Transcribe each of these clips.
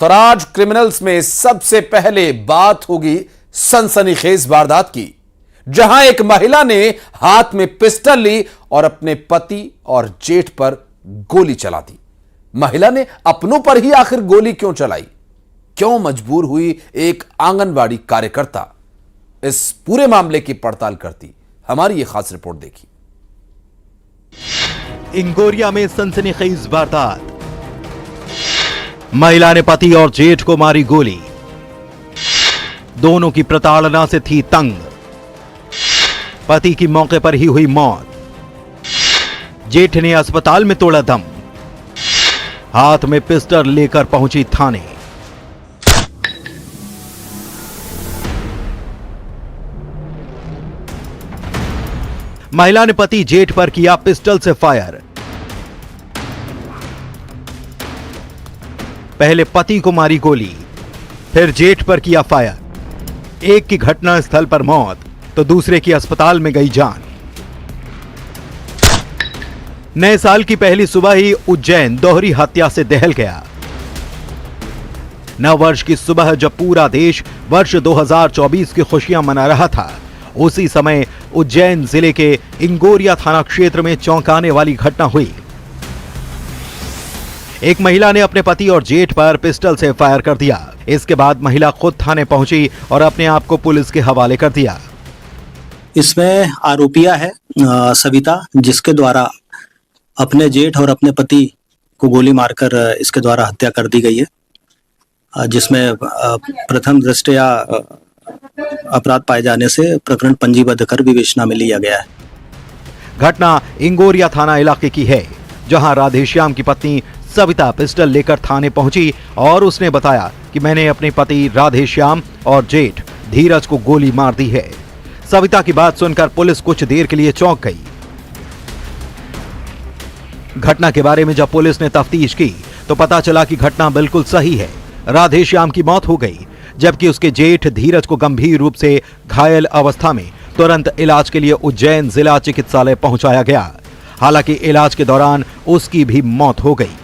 तो आज क्रिमिनल्स में सबसे पहले बात होगी सनसनीखेज वारदात की, जहां एक महिला ने हाथ में पिस्टल ली और अपने पति और जेठ पर गोली चला दी। महिला ने अपनों पर ही आखिर गोली क्यों चलाई, क्यों मजबूर हुई एक आंगनवाड़ी कार्यकर्ता? इस पूरे मामले की पड़ताल करती हमारी यह खास रिपोर्ट देखी। इंगोरिया में सनसनीखेज वारदात, महिला ने पति और जेठ को मारी गोली, दोनों की प्रताड़ना से थी तंग, पति की मौके पर ही हुई मौत, जेठ ने अस्पताल में तोड़ा दम, हाथ में पिस्टल लेकर पहुंची थाने। महिला ने पति जेठ पर किया पिस्टल से फायर, पहले पति को मारी गोली, फिर जेठ पर किया फायर। एक की घटना स्थल पर मौत तो दूसरे की अस्पताल में गई जान। नए साल की पहली सुबह ही उज्जैन दोहरी हत्या से दहल गया। नव वर्ष की सुबह जब पूरा देश वर्ष 2024 की खुशियां मना रहा था, उसी समय उज्जैन जिले के इंगोरिया थाना क्षेत्र में चौंकाने वाली घटना हुई। एक महिला ने अपने पति और जेठ पर पिस्टल से फायर कर दिया। इसके बाद महिला खुद थाने पहुंची और अपने आप को पुलिस के हवाले कर दिया। इसमें आरोपिया है सविता, जिसके द्वारा अपने जेठ और अपने पति को गोली मारकर इसके द्वारा हत्या कर दी गई है, जिसमें प्रथम दृष्टया अपराध पाए जाने से प्रकरण पंजीबद्ध कर विवेचना में लिया गया है। घटना इंगोरिया थाना इलाके की है, जहां राधेश्याम की पत्नी सविता पिस्टल लेकर थाने पहुंची और उसने बताया कि मैंने अपने पति राधेश्याम और जेठ धीरज को गोली मार दी है। सविता की बात सुनकर पुलिस कुछ देर के लिए चौंक गई। घटना के बारे में जब पुलिस ने तफ्तीश की तो पता चला कि घटना बिल्कुल सही है। राधेश्याम की मौत हो गई, जबकि उसके जेठ धीरज को गंभीर रूप से घायल अवस्था में तुरंत इलाज के लिए उज्जैन जिला चिकित्सालय पहुंचाया गया। हालांकि इलाज के दौरान उसकी भी मौत हो गई।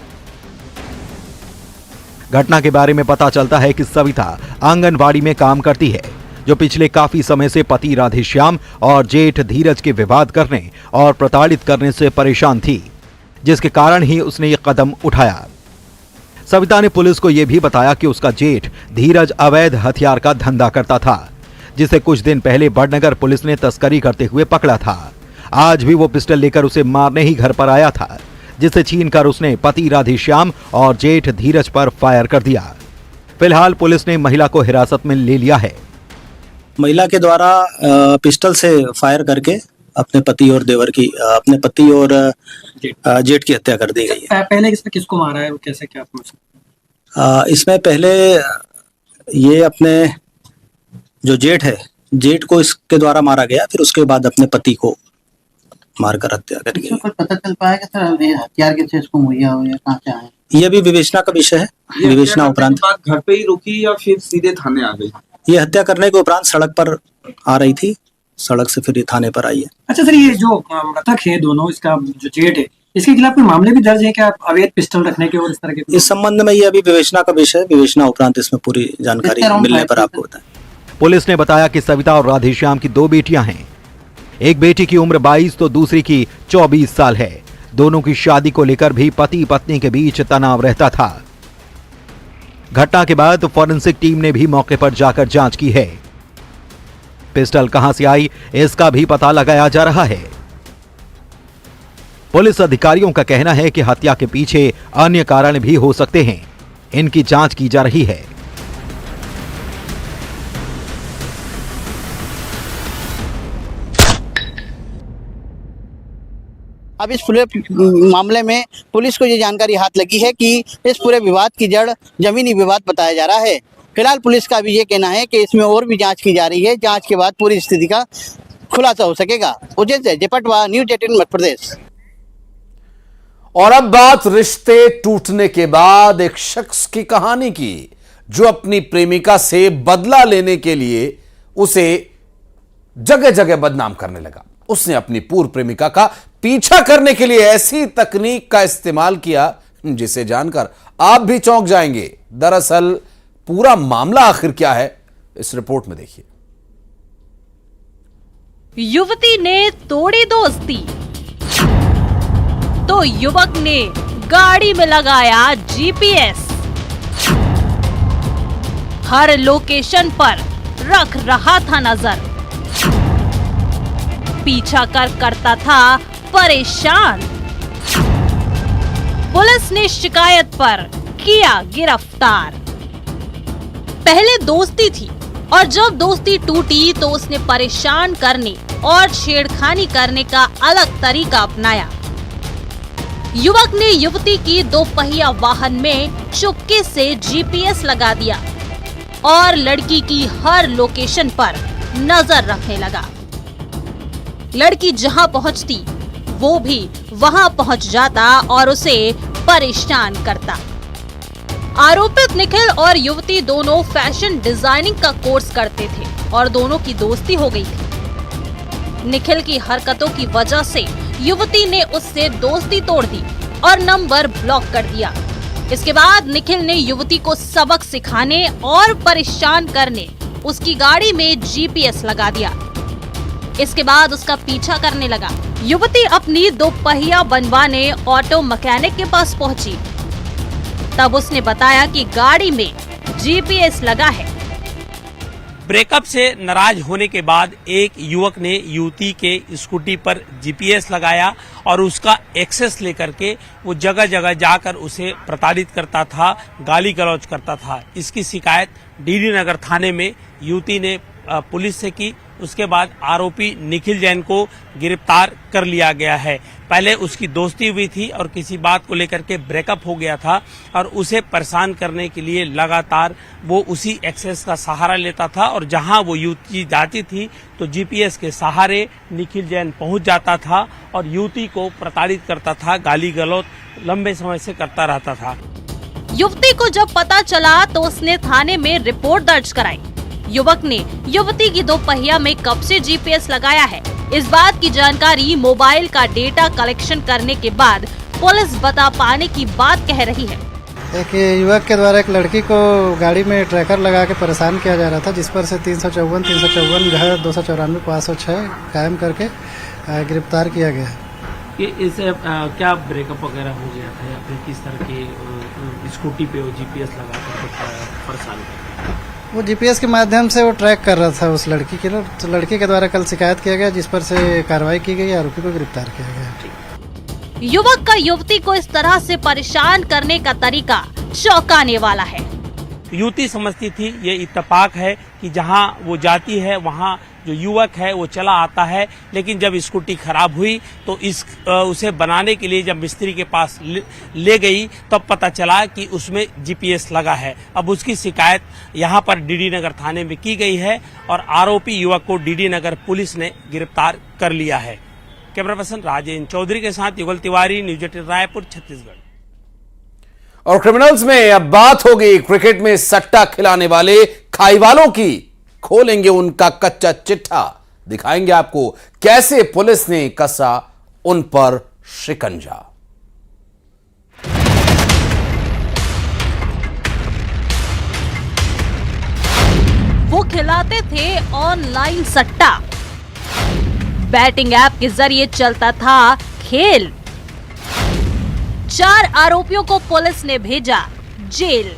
घटना के बारे में पता चलता है कि सविता आंगनवाड़ी में काम करती है, जो पिछले काफी समय से पति राधेश्याम और जेठ धीरज के विवाद करने और प्रताड़ित करने से परेशान थी, जिसके कारण ही उसने ये कदम उठाया। सविता ने पुलिस को यह भी बताया कि उसका जेठ धीरज अवैध हथियार का धंधा करता था, जिसे कुछ दिन पहले बड़नगर पुलिस ने तस्करी करते हुए पकड़ा था। आज भी वो पिस्टल लेकर उसे मारने ही घर पर आया था, जिसे छीनकर उसने पति राधेश्याम और जेठ धीरज पर फायर कर दिया। फिलहाल पुलिस ने महिला को हिरासत में ले लिया है। महिला के द्वारा पिस्टल से फायर करके अपने पति और जेठ की हत्या कर दी गई है। पहले इसमें किसको मारा है, वो कैसे क्या? इसमें पहले ये अपने जो जेठ है, जेठ को इसके द्वारा मारा गया, फिर उसके बाद अपने पति को मारकर हत्या कर गई। पता चल पाया कि हथियार किससे इसको मुहैया हो या कहां से आए? ये भी विवेचना का विषय है। विवेचना उपरांत घर पे ही रुकी या फिर सीधे थाने आ गई? ये हत्या करने के उपरांत सड़क पर आ रही थी, सड़क से फिर थाने पर आई है। अच्छा सर, ये जो मृतक है दोनों, इसका जो जेठ है, इसके खिलाफ कोई मामले भी दर्ज है क्या, अवैध पिस्टल रखने के और इस तरह के? इस संबंध में ये अभी विवेचना का विषय है। विवेचना उपरांत इसमें पूरी जानकारी मिलने पर आपको बताएं। पुलिस ने बताया कि सविता और राधेश्याम की दो बेटियां हैं। एक बेटी की उम्र 22 तो दूसरी की 24 साल है। दोनों की शादी को लेकर भी पति पत्नी के बीच तनाव रहता था। घटना के बाद फॉरेंसिक टीम ने भी मौके पर जाकर जांच की है। पिस्टल कहां से आई, इसका भी पता लगाया जा रहा है। पुलिस अधिकारियों का कहना है कि हत्या के पीछे अन्य कारण भी हो सकते हैं। इनकी जांच की जा रही है। अब इस पूरे मामले में पुलिस को ये जानकारी हाथ लगी है कि इस पूरे विवाद की जड़ जमीनी विवाद बताया जा रहा है। फिलहाल पुलिस का भी ये कहना है कि इसमें और भी जांच की जा रही है। जांच के बाद पूरी स्थिति का खुलासा हो सकेगा। उज्जैन से जपटवा, न्यूज़ 18 मध्य प्रदेश। और अब बात रिश्ते टूटने के बाद एक शख्स की कहानी की, जो अपनी प्रेमिका से बदला लेने के लिए उसे जगह जगह बदनाम करने लगा। उसने अपनी पूर्व प्रेमिका का पीछा करने के लिए ऐसी तकनीक का इस्तेमाल किया, जिसे जानकर आप भी चौंक जाएंगे। दरअसल पूरा मामला आखिर क्या है, इस रिपोर्ट में देखिए। युवती ने तोड़ी दोस्ती तो युवक ने गाड़ी में लगाया जीपीएस। हर लोकेशन पर रख रहा था नजर, पीछा करता था परेशान। पुलिस ने शिकायत पर किया गिरफ्तार। पहले दोस्ती थी और जब दोस्ती टूटी तो उसने परेशान करने और छेड़खानी करने का अलग तरीका अपनाया। युवक ने युवती की 2 पहिया वाहन में चुपके से जीपीएस लगा दिया और लड़की की हर लोकेशन पर नजर रखने लगा। लड़की जहां पहुंचती वो भी वहां पहुंच जाता और उसे परेशान करता। आरोपित निखिल और युवती दोनों फैशन डिजाइनिंग का कोर्स करते थे और दोनों की दोस्ती हो गई थी। निखिल की हरकतों की वजह से युवती ने उससे दोस्ती तोड़ दी और नंबर ब्लॉक कर दिया। इसके बाद निखिल ने युवती को सबक सिखाने और परेशान करने उसकी गाड़ी में जीपीएस लगा दिया। इसके बाद उसका पीछा करने लगा। युवती अपनी 2 पहिया बनवाने ऑटो मैकेनिक के पास पहुंची। तब उसने बताया कि गाड़ी में जीपीएस लगा है। ब्रेकअप से नाराज होने के बाद एक युवक ने युवती के स्कूटी पर जीपीएस लगाया और उसका एक्सेस लेकर के वो जगह जगह जाकर उसे प्रताड़ित करता था, गाली गलौज करता था। इसकी शिकायत डीडी नगर थाने में युवती ने पुलिस से की। उसके बाद आरोपी निखिल जैन को गिरफ्तार कर लिया गया है। पहले उसकी दोस्ती हुई थी और किसी बात को लेकर के ब्रेकअप हो गया था और उसे परेशान करने के लिए लगातार वो उसी एक्सेस का सहारा लेता था और जहां वो युवती जाती थी तो जीपीएस के सहारे निखिल जैन पहुंच जाता था और युवती को प्रताड़ित करता था, गाली गलौज लंबे समय से करता रहता था। युवती को जब पता चला तो उसने थाने में रिपोर्ट दर्ज कराई। युवक ने युवती की 2 पहिया में कब से जीपीएस लगाया है, इस बात की जानकारी मोबाइल का डेटा कलेक्शन करने के बाद पुलिस बता पाने की बात कह रही है। एक युवक के द्वारा एक लड़की को गाड़ी में ट्रैकर लगा के परेशान किया जा रहा था, जिस पर से 354 घर 294 506 कायम करके गिरफ्तार किया गया। कि इसे क्या ब्रेकअप वगैरह हो गया था या फिर किस तरह की स्कूटी पे वो जीपीएस लगा कर परेशान किया? वो जीपीएस के माध्यम से वो ट्रैक कर रहा था उस लड़की के लिए। तो लड़की के द्वारा कल शिकायत किया गया, जिस पर से कार्रवाई की गई, आरोपी को गिरफ्तार किया गया। युवक का युवती को इस तरह से परेशान करने का तरीका चौंकाने वाला है। युवती समझती थी ये इत्तेफाक है कि जहां वो जाती है वहां जो युवक है वो चला आता है, लेकिन जब स्कूटी खराब हुई तो उसे बनाने के लिए जब मिस्त्री के पास ले गई तब पता चला कि उसमें जीपीएस लगा है। अब उसकी शिकायत यहां पर डीडी नगर थाने में की गई है और आरोपी युवक को डीडी नगर पुलिस ने गिरफ्तार कर लिया है। कैमरा पर्सन राजेंद्र चौधरी के साथ युगल तिवारी, न्यूज 18 रायपुर, छत्तीसगढ़। और क्रिमिनल्स में अब बात होगी क्रिकेट में सट्टा खिलाने वाले खाईवालों की। खोलेंगे उनका कच्चा चिट्ठा, दिखाएंगे आपको कैसे पुलिस ने कसा उन पर शिकंजा। वो खिलाते थे ऑनलाइन सट्टा। बैटिंग ऐप के जरिए चलता था खेल। 4 आरोपियों को पुलिस ने भेजा जेल।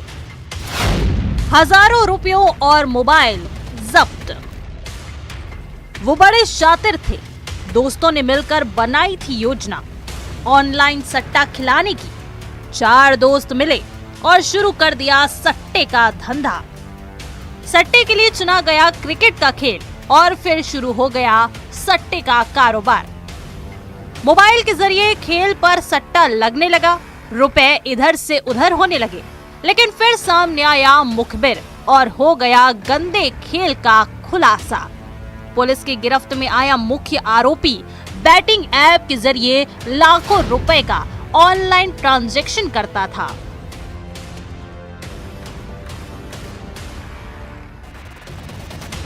हजारों रुपयों और मोबाइल जब्त। वो बड़े शातिर थे। दोस्तों ने मिलकर बनाई थी योजना ऑनलाइन सट्टा खिलाने की। 4 दोस्त मिले और शुरू कर दिया सट्टे का धंधा। सट्टे के लिए चुना गया क्रिकेट का खेल और फिर शुरू हो गया सट्टे का कारोबार। मोबाइल के जरिए खेल पर सट्टा लगने लगा। रुपए इधर से उधर होने लगे, लेकिन फिर सामने आया मुखबिर और हो गया गंदे खेल का खुलासा। पुलिस की गिरफ्त में आया मुख्य आरोपी बैटिंग ऐप के जरिए लाखों रुपए का ऑनलाइन ट्रांजैक्शन करता था।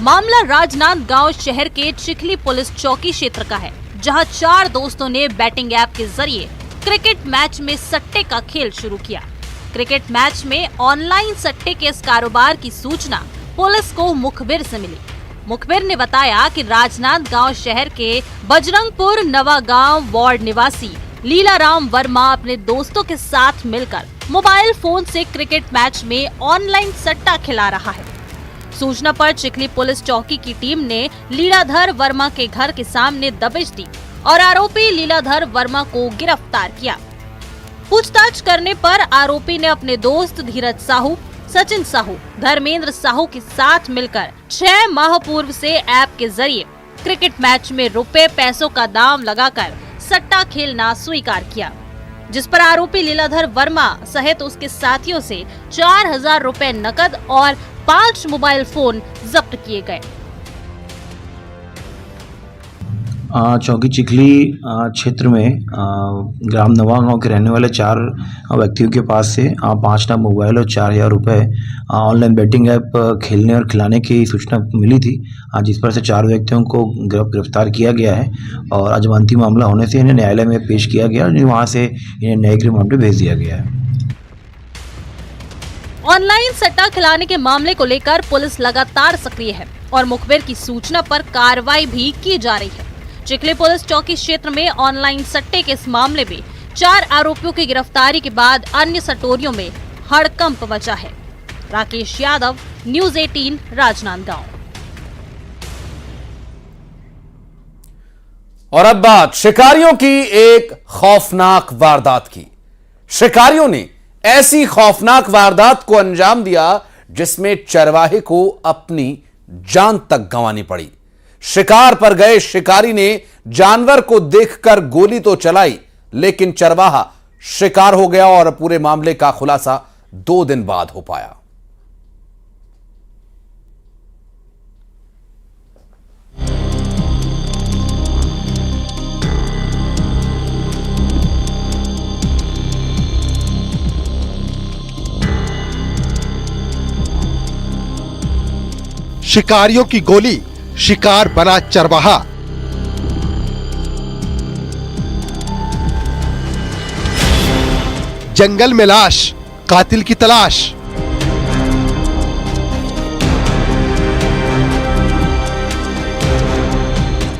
मामला राजनांदगांव शहर के चिखली पुलिस चौकी क्षेत्र का है, जहां 4 दोस्तों ने बैटिंग ऐप के जरिए क्रिकेट मैच में सट्टे का खेल शुरू किया। क्रिकेट मैच में ऑनलाइन सट्टे के इस कारोबार की सूचना पुलिस को मुखबिर से मिली। मुखबिर ने बताया कि राजनांदगांव शहर के बजरंगपुर नवागांव वार्ड निवासी लीलाराम वर्मा अपने दोस्तों के साथ मिलकर मोबाइल फोन से क्रिकेट मैच में ऑनलाइन सट्टा खिला रहा है। सूचना पर चिखली पुलिस चौकी की टीम ने लीलाधर वर्मा के घर के सामने दबिश दी और आरोपी लीलाधर वर्मा को गिरफ्तार किया। पूछताछ करने पर आरोपी ने अपने दोस्त धीरज साहू, सचिन साहू, धर्मेंद्र साहू के साथ मिलकर 6 माह पूर्व से ऐप के जरिए क्रिकेट मैच में रुपए पैसों का दाम लगाकर सट्टा खेलना स्वीकार किया, जिस पर आरोपी लीलाधर वर्मा सहित उसके साथियों से 4000 रुपए नकद और 5 मोबाइल फोन जब्त किए गए। चौकी चिखली क्षेत्र में ग्राम नवागांव के रहने वाले 4 व्यक्तियों के पास से 5 नग मोबाइल और 4000 रुपये ऑनलाइन बैटिंग ऐप खेलने और खिलाने की सूचना मिली थी, जिस पर से 4 व्यक्तियों को गिरफ्तार किया गया है और आज अंतिम मामला होने से इन्हें न्यायालय में पेश किया गया और वहाँ से इन्हें न्यायिक रिमांड पे भेज दिया गया है। ऑनलाइन सट्टा खिलाने के मामले को लेकर पुलिस लगातार सक्रिय है और मुखबिर की सूचना पर कार्रवाई भी की जा रही है। चिखली पुलिस चौकी क्षेत्र में ऑनलाइन सट्टे के इस मामले में 4 आरोपियों की गिरफ्तारी के बाद अन्य सटोरियों में हड़कंप मचा है। राकेश यादव, न्यूज़ 18, राजनांदगांव। और अब बात शिकारियों की एक खौफनाक वारदात की। शिकारियों ने ऐसी खौफनाक वारदात को अंजाम दिया जिसमें चरवाहे को अपनी जान तक गंवानी पड़ी। शिकार पर गए शिकारी ने जानवर को देखकर गोली तो चलाई, लेकिन चरवाहा शिकार हो गया और पूरे मामले का खुलासा 2 दिन बाद हो पाया। शिकारियों की गोली, शिकार बना चरवाहा। जंगल में लाश, कातिल की तलाश।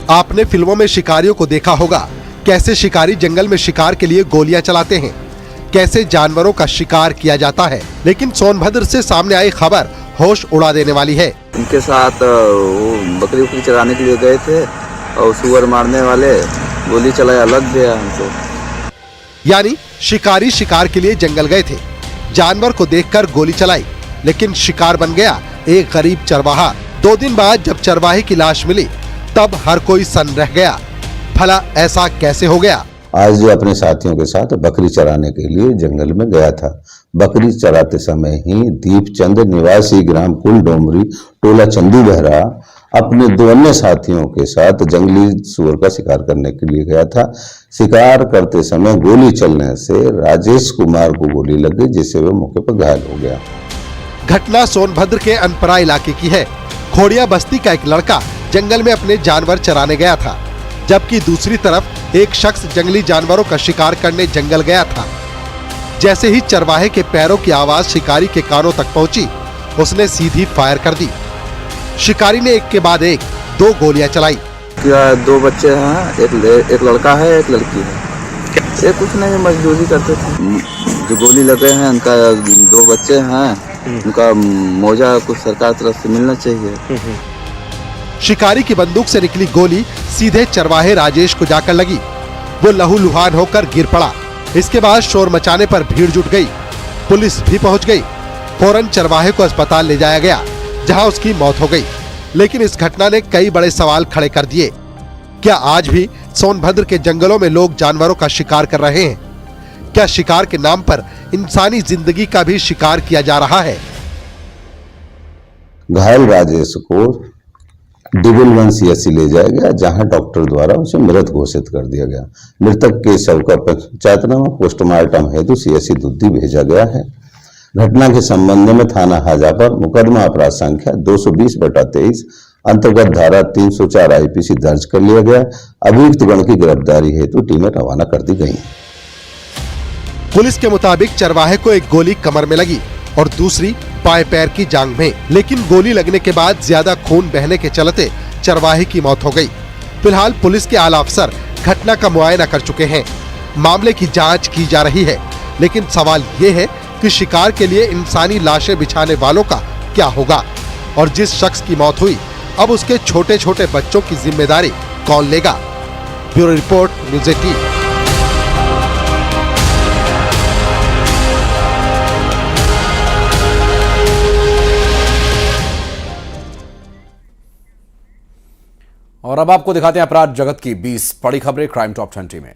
आपने फिल्मों में शिकारियों को देखा होगा, कैसे शिकारी जंगल में शिकार के लिए गोलियां चलाते हैं, कैसे जानवरों का शिकार किया जाता है। लेकिन सोनभद्र से सामने आई खबर होश उड़ा देने वाली है। उनके साथ वो बकरी चराने के लिए गए थे और सुअर मारने वाले गोली चलाया, अलग गया हमको। यानी शिकारी शिकार के लिए जंगल गए थे, जानवर को देखकर गोली चलाई, लेकिन शिकार बन गया एक गरीब चरवाहा। 2 दिन बाद जब चरवाहे की लाश मिली तब हर कोई सन्न रह गया। भला ऐसा कैसे हो गया? आज जो अपने साथियों के साथ बकरी चराने के लिए जंगल में गया था। बकरी चराते समय ही दीपचंद निवासी ग्राम कुल डोमरी टोला चंदी बहरा अपने 2 अन्य साथियों के साथ जंगली सुअर का शिकार करने के लिए गया था। शिकार करते समय गोली चलने से राजेश कुमार को गोली लग गई, जिससे वह मौके पर घायल हो गया। घटना सोनभद्र के अनपरा इलाके की है। खोड़िया बस्ती का एक लड़का जंगल में अपने जानवर चराने गया था, जबकि दूसरी तरफ एक शख्स जंगली जानवरों का शिकार करने जंगल गया था। जैसे ही चरवाहे के पैरों की आवाज शिकारी के कानों तक पहुंची, उसने सीधी फायर कर दी। शिकारी ने एक के बाद एक 2 गोलियां चलाई। 2 बच्चे हैं, एक लड़का है, एक लड़की है। ये कुछ नहीं, मजदूरी करते थे। जो गोली लगे हैं उनका 2 बच्चे हैं, उनका मौजा कुछ सरकार तरफ से मिलना चाहिए। शिकारी की बंदूक से निकली गोली सीधे चरवाहे राजेश को जाकर लगी। वो लहूलुहान होकर गिर पड़ा। इसके बाद शोर मचाने पर भीड़ जुट गई। पुलिस भी पहुंच गई। फौरन चरवाहे को अस्पताल ले जाया गया, जहां उसकी मौत हो गई। लेकिन इस घटना ने कई बड़े सवाल खड़े कर दिए। क्या आज भी सोनभद्र के जंगलों में लोग जानवरों का शिकार कर रहे हैं? क्या शिकार के नाम पर इंसानी जिंदगी का भी शिकार किया जा रहा है? घायल राजेश को डिबिल-1 CSC ले जाया गया, जहां डॉक्टर द्वारा उसे मृत घोषित कर दिया गया। मृतक के शव का पंचायतनामा पोस्टमार्टम हेतु CSC दुद्दी भेजा गया है। घटना के संबंध में थाना हाजा पर मुकदमा अपराध संख्या 220/23 अंतर्गत धारा 304 IPC दर्ज कर लिया गया। अभियुक्त गण की गिरफ्तारी हेतु टीमें रवाना कर दी गई। पुलिस के मुताबिक चरवाहे को एक गोली कमर में लगी और दूसरी बाएं पैर की जांघ में, लेकिन गोली लगने के बाद ज्यादा खून बहने के चलते चरवाहे की मौत हो गई। फिलहाल पुलिस के आला अफसर घटना का मुआयना कर चुके हैं। मामले की जांच की जा रही है, लेकिन सवाल ये है कि शिकार के लिए इंसानी लाशें बिछाने वालों का क्या होगा और जिस शख्स की मौत हुई अब उसके छोटे छोटे बच्चों की जिम्मेदारी कौन लेगा। Bureau report, news 18। और अब आपको दिखाते हैं अपराध जगत की 20 बड़ी खबरें क्राइम टॉप 20 में।